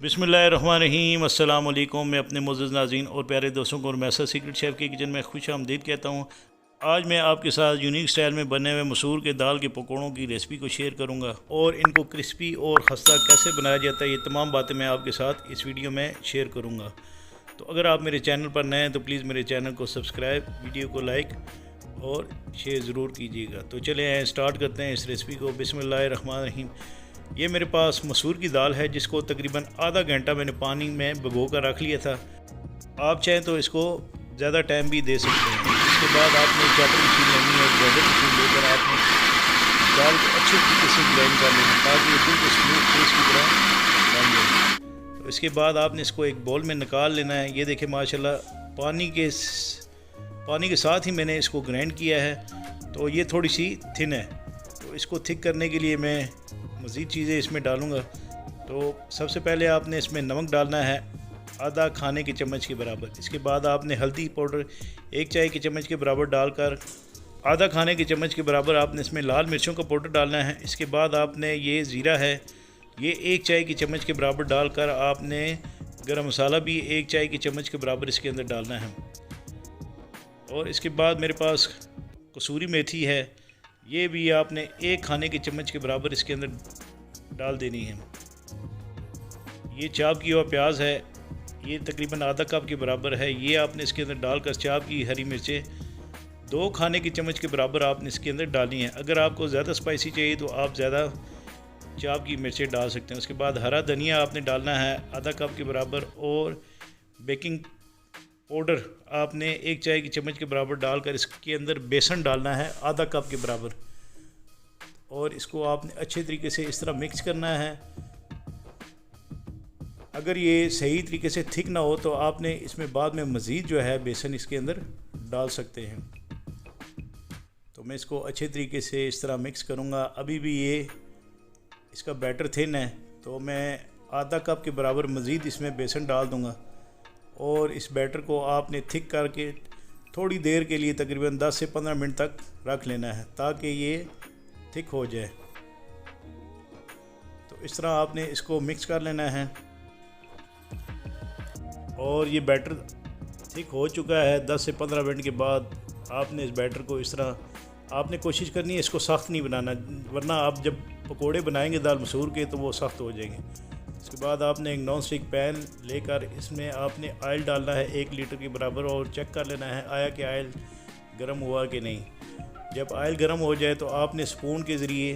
बिस्मिल्लाहिर्रहमानिर्रहीम अस्सलाम वालेकुम। मैं अपने मोअज़्ज़ज़ नाज़रीन और प्यारे दोस्तों को मैसर सीक्रेट शेफ़ के किचन में खुश आमदीद कहता हूँ। आज मैं आपके साथ यूनिक स्टाइल में बने हुए मसूर के दाल के पकौड़ों की रेसिपी को शेयर करूँगा और इनको क्रिस्पी और खस्ता कैसे बनाया जाता है, ये तमाम बातें मैं आपके साथ इस वीडियो में शेयर करूँगा। तो अगर आप मेरे चैनल पर नए हैं तो प्लीज़ मेरे चैनल को सब्सक्राइब, वीडियो को लाइक और शेयर ज़रूर कीजिएगा। तो चले आए स्टार्ट करते हैं इस रेसिपी को। बिस्मिल्लाहिर्रहमानिर्रहीम। ये मेरे पास मसूर की दाल है जिसको तकरीबन आधा घंटा मैंने पानी में भिगो कर रख लिया था। आप चाहें तो इसको ज़्यादा टाइम भी दे सकते हैं। इसके बाद आपने चॉपर मशीन लेनी है, ग्राइंडर मशीन लेकर आपने दाल को अच्छे तरीके से ग्राइंड कर लेना ताकि ये बिल्कुल स्मूथ पेस्ट की तरह बन जाए। तो इसके बाद आपने इसको एक बाउल में निकाल लेना है। ये देखें माशाल्लाह पानी के साथ ही मैंने इसको ग्राइंड किया है, तो ये थोड़ी सी थिन है। तो इसको थिक करने के लिए मैं मज़ीद चीज़ें इसमें डालूँगा। तो सबसे पहले आपने इसमें नमक डालना है आधा खाने के चम्मच के बराबर। इसके बाद आपने हल्दी पाउडर 1 चाय के चम्मच के बराबर डालकर आधा खाने के चम्मच के बराबर आपने इसमें लाल मिर्चों का पाउडर डालना है। इसके बाद आपने ये ज़ीरा है, ये 1 चाय की चम्मच के बराबर डालकर आपने गरम मसाला भी 1 चाय की चम्मच के बराबर इसके अंदर डालना है। और इसके बाद मेरे पास कसूरी मेथी है, ये भी आपने 1 खाने के चम्मच के बराबर इसके अंदर डाल देनी है। ये चाप किया हुआ प्याज है, ये तकरीबन आधा कप के बराबर है, ये आपने इसके अंदर डालकर चाप की हरी मिर्चें 2 खाने के चम्मच के बराबर आपने इसके अंदर डालनी है। अगर आपको ज़्यादा स्पाइसी चाहिए तो आप ज़्यादा चाप की मिर्चें डाल सकते हैं। उसके बाद हरा धनिया आपने डालना है आधा कप के बराबर और बेकिंग पाउडर आपने 1 चाय की चम्मच के बराबर डालकर इसके अंदर बेसन डालना है आधा कप के बराबर और इसको आपने अच्छे तरीके से इस तरह मिक्स करना है। अगर ये सही तरीके से थिक ना हो तो आपने इसमें बाद में मज़ीद जो है बेसन इसके अंदर डाल सकते हैं। तो मैं इसको अच्छे तरीके से इस तरह मिक्स करूँगा। अभी भी ये इसका बैटर थिन है तो मैं आधा कप के बराबर मज़ीद इसमें बेसन डाल दूँगा और इस बैटर को आपने थिक करके थोड़ी देर के लिए तकरीबन 10 से 15 मिनट तक रख लेना है ताकि ये थिक हो जाए। तो इस तरह आपने इसको मिक्स कर लेना है और ये बैटर थिक हो चुका है। 10 से 15 मिनट के बाद आपने इस बैटर को इस तरह आपने कोशिश करनी है इसको सख्त नहीं बनाना, वरना आप जब पकोड़े बनाएंगे दाल मसूर के तो वो सख्त हो जाएंगे। इसके बाद आपने एक नॉन स्टिक पैन लेकर इसमें आपने ऑयल डालना है 1 लीटर के बराबर और चेक कर लेना है आया कि ऑयल गर्म हुआ कि नहीं। जब ऑयल गर्म हो जाए तो आपने स्पून के ज़रिए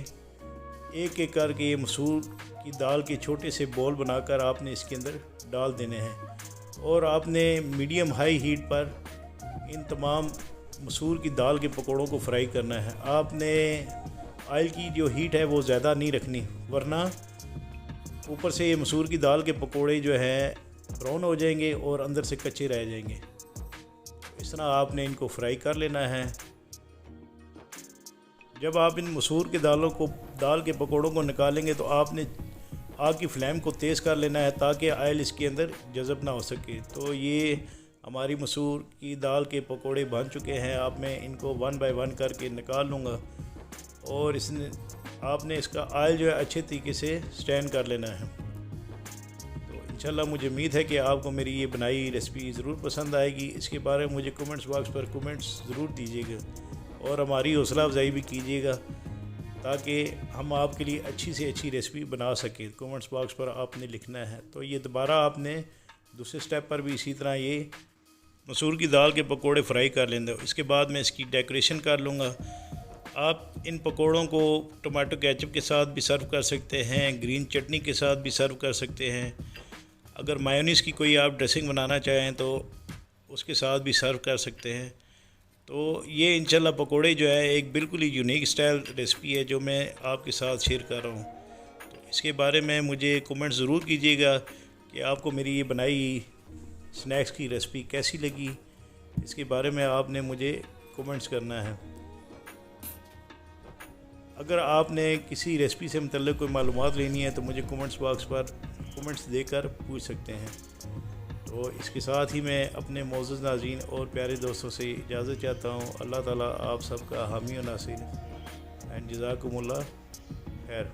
एक एक करके ये मसूर की दाल के छोटे से बॉल बनाकर आपने इसके अंदर डाल देने हैं और आपने मीडियम हाई हीट पर इन तमाम मसूर की दाल के पकौड़ों को फ्राई करना है। आपने ऑयल की जो हीट है वो ज़्यादा नहीं रखनी, वरना ऊपर से ये मसूर की दाल के पकोड़े जो है ब्राउन हो जाएंगे और अंदर से कच्चे रह जाएंगे। इस तरह आपने इनको फ्राई कर लेना है। जब आप इन मसूर के दाल के पकोड़ों को निकालेंगे तो आपने आग की फ्लेम को तेज़ कर लेना है ताकि ऑयल इसके अंदर जज़ब ना हो सके। तो ये हमारी मसूर की दाल के पकोड़े बन चुके हैं। अब मैं इनको 1 बाय 1 करके निकाल लूँगा और आपने इसका ऑयल जो है अच्छे तरीके से स्टैंड कर लेना है। तो इंशाल्लाह मुझे उम्मीद है कि आपको मेरी ये बनाई रेसिपी ज़रूर पसंद आएगी। इसके बारे में मुझे कमेंट्स बॉक्स पर कमेंट्स ज़रूर दीजिएगा और हमारी हौसला अफजाई भी कीजिएगा ताकि हम आपके लिए अच्छी से अच्छी रेसिपी बना सकें। कमेंट्स बॉक्स पर आपने लिखना है। तो ये दोबारा आपने दूसरे स्टेप पर भी इसी तरह ये मसूर की दाल के पकोड़े फ्राई कर लेंगे। इसके बाद मैं इसकी डेकोरेशन कर लूँगा। आप इन पकोड़ों को टमाटो केचप के साथ भी सर्व कर सकते हैं, ग्रीन चटनी के साथ भी सर्व कर सकते हैं। अगर मायोनीज़ की कोई आप ड्रेसिंग बनाना चाहें तो उसके साथ भी सर्व कर सकते हैं। तो ये इंशाल्लाह पकोड़े जो है एक बिल्कुल ही यूनिक स्टाइल रेसिपी है जो मैं आपके साथ शेयर कर रहा हूँ। तो इसके बारे में मुझे कमेंट ज़रूर कीजिएगा कि आपको मेरी ये बनाई स्नैक्स की रेसिपी कैसी लगी। इसके बारे में आपने मुझे कमेंट्स करना है। अगर आपने किसी रेसिपी से मुतल्लिक़ कोई मालूमात लेनी है तो मुझे कमेंट्स बॉक्स पर कमेंट्स देकर पूछ सकते हैं। तो इसके साथ ही मैं अपने मोअज़्ज़ज़ नाज़रीन और प्यारे दोस्तों से इजाज़त चाहता हूँ। अल्लाह ताला आप सबका हामी और नासिर एंड जज़ाकुमुल्लाह खैर।